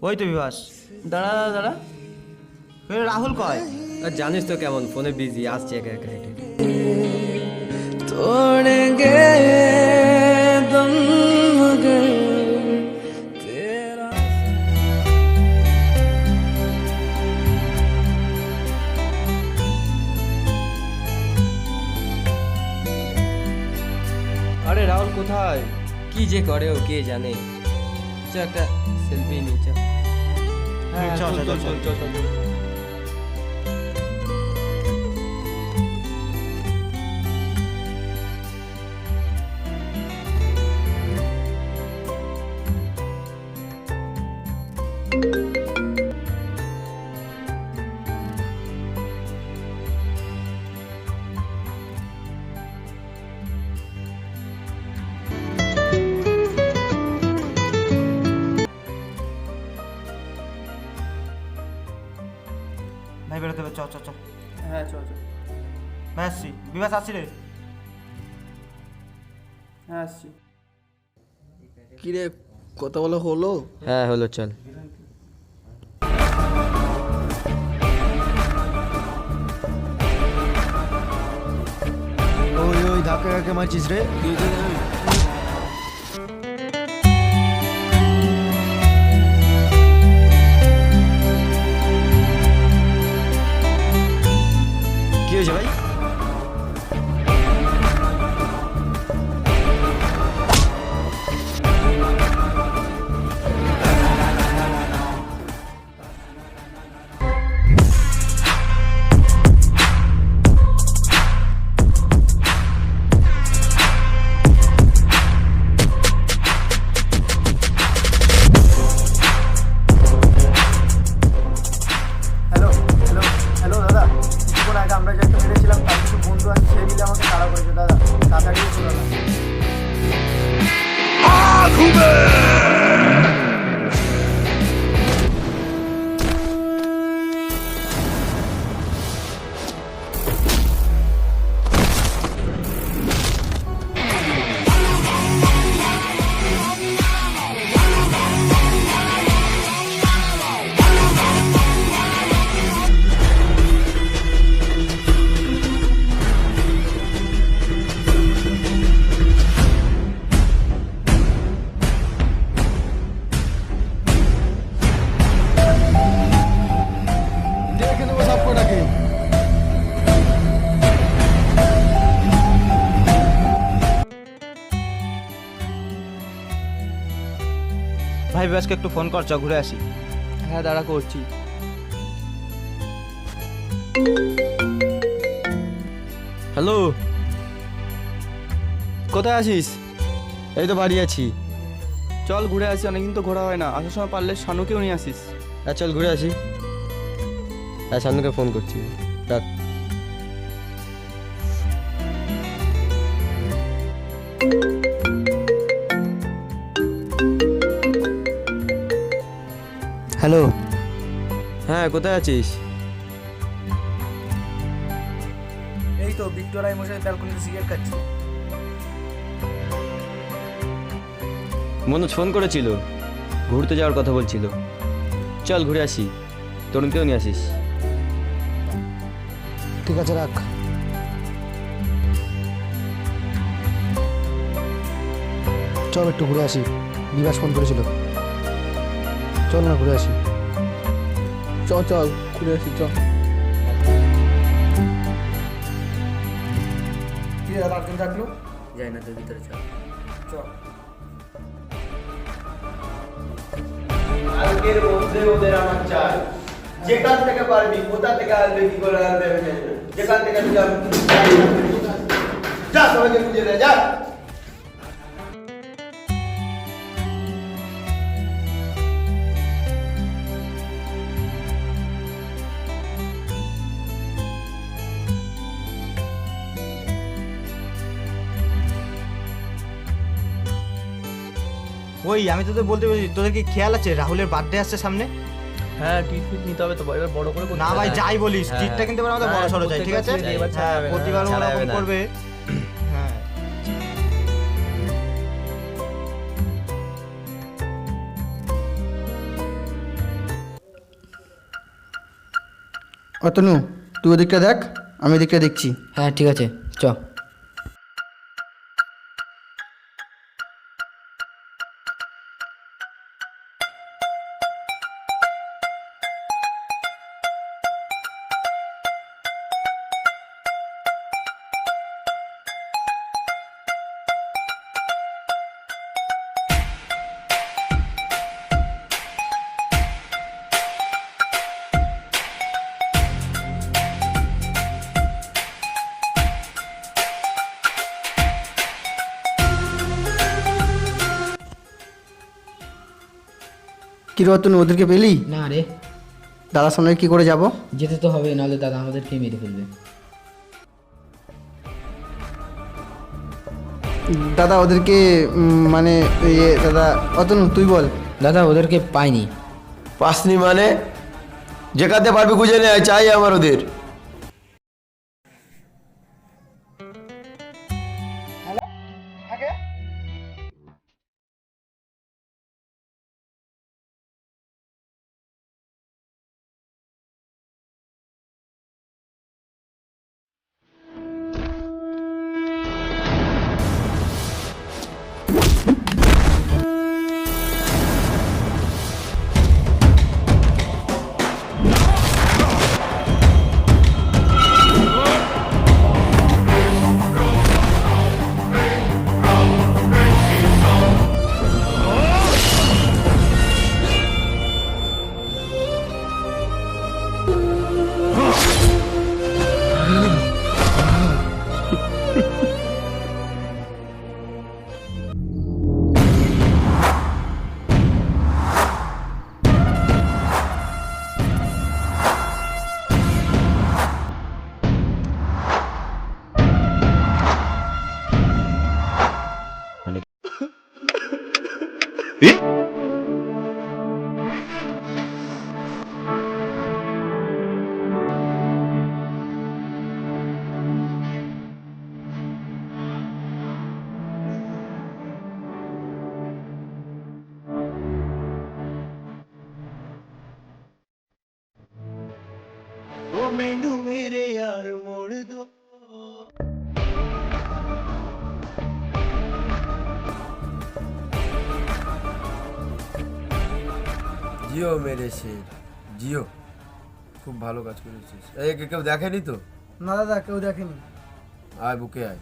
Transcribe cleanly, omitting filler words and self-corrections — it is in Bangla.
ওই তো বিভাস। দাঁড়া দাঁড়া দাঁড়া, রাহুল কয়? আর জানিস তো কেমন, ফোনে বিজি, আসছে একা একা হেঁটে হেঁটে। तोड़ेंगे दम मगर तेरा। আরে রাহুল কোথায়? কি যে করে ও কে জানে। চ একটা সেলফি নি চ। হ্যাঁ চল, চল চল, চল চল। চল চল। ভাই বেরোতে হবে, চ চ চ। হ্যাঁ চল চল। ভাই আসছি, বিভাস আসছি রে। হ্যাঁ আসছি। কিরে কথা বলা হলো? হ্যাঁ হলো, চল। ওই ওই ধাক্কা কাকে মারছিস রে? কি হয়েছে ভাই? হ্যালো হ্যালো হ্যালো দাদা, কিছুক্ষণ আগে আমরা যে একটা মেরেছিলাম তার কিছু বন্ধু আছে, সে মিলে আমাকে তাড়া করেছে দাদা, তাড়াতাড়ি এসো দাদা। দেখে নেবো সব কটাকে। ভাই বিভাসকে একটু ফোন কর, চ ঘুরে আসি। হ্যাঁ দাঁড়া করছি। হ্যালো, কোথায় আছিস? এই তো বাড়ি আছি। চল ঘুরে আসি, অনেকদিন তো ঘোরা হয় না। আসার সময় পারলে শানুকেও নিয়ে আসিস। হ্যাঁ চল ঘুরে আসি। হ্যাঁ শানুকে ফোন করছি, রাখ। হ্যালো। হ্যাঁ কোথায় আছিস? এই তো ভিক্টোরিয়া মশাই ব্যালকনিতে সিগারেট খাচ্ছি। মনোজ ফোন করেছিল, ঘুরতে যাওয়ার কথা বলছিল। চল ঘুরে আসি, তরুণকেও নিয়ে আসিস। ঠিক আছে রাখ। চল একটু ঘুরে আসি, বিভাস ফোন করেছিল। চল না ঘুরে আসি। চল চল ঘুরে আসি চল। কি দাদা আর্জেন্ট থাকলো? যাই না, তোর ভিতরে চল। চল। আজকের মধ্যে ওদের আমার চাই, যেখান থেকে পারবি, কোথা থেকে আসবে, কি করে আসবে আমি জানি না। যেখান থেকে তুই যা, সবাইকে খুঁজে দে, যা। ওই আমি তোদের বলতে বলছি, তোদের কি খেয়াল আছে রাহুলের বার্থডে আসছে সামনে? হ্যাঁ টিট ফিট নিতে হবে তো, এবার বড় করে করতে না হবে। ভাই যাই বলিস, হ্যাঁ, ট্রিটটা কিন্তু এবার আমাদের হ্যাঁ, বড় সড়ো চাই, ঠিক আছে? প্রত্যেক বছর এবার ছাড়া হ্যাঁ, যাবে না। প্রতিবার ছাড়া ওরকম যাবে না। করবে। হ্যাঁ অতনু তুই ওদিকটা দেখ, আমি এদিকটা দেখছি। হ্যাঁ ঠিক আছে, চ। কি রে অতনু, ওদেরকে পেলি? না রে, দাদার সামনে কি করে যাব? যেতে তো হবে, নাহলে দাদা আমাদেরকে মেরে ফেলবে। দাদা ওদেরকে মানে দাদা অতনু তুই বল। দাদা ওদেরকে পাইনি। পাসনি মানে? যেখানে পারবি খুঁজে নে, চাই আমার ওদের। জিও মেরে শের, জিও খুব ভালো কাজ করেছিস। এই কেউ দেখেনি তো? না দাদা কেউ দেখেনি। আয় বুকে আয়।